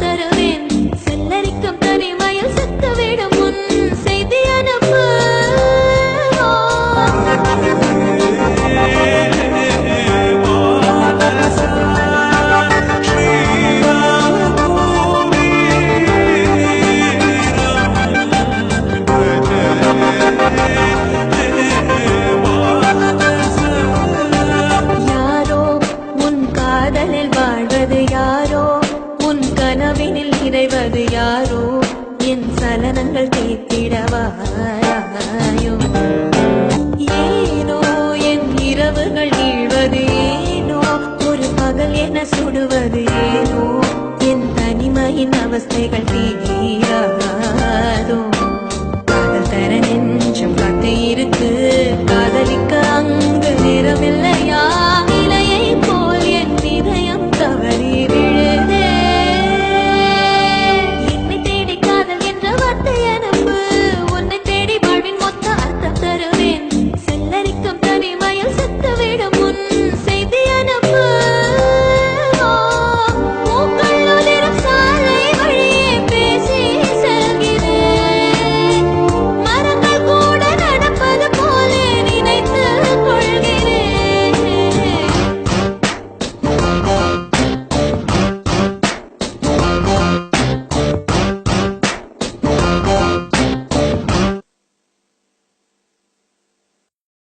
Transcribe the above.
தருவேன் செல்லரிக்கும் தனிமையில் செத்துவிடும் முன் செய்தி அனுப்பு யாரோ உன் காதலில் வாழ்வது யாரோ உன் கனவினில் நிறைவது யாரோ என் சலனங்கள் தேத்திடவாராயோ ஏனோ என் இரவுகள் வீழ்வது ஏனோ ஒரு பகல் என சுடுவது ஏனோ என் தனிமையின் அவஸ்தைகள் தீராதோ காதல் தர நெஞ்சம் காத்து இருக்கு காதலிக்க அங்கு நேரமில்லை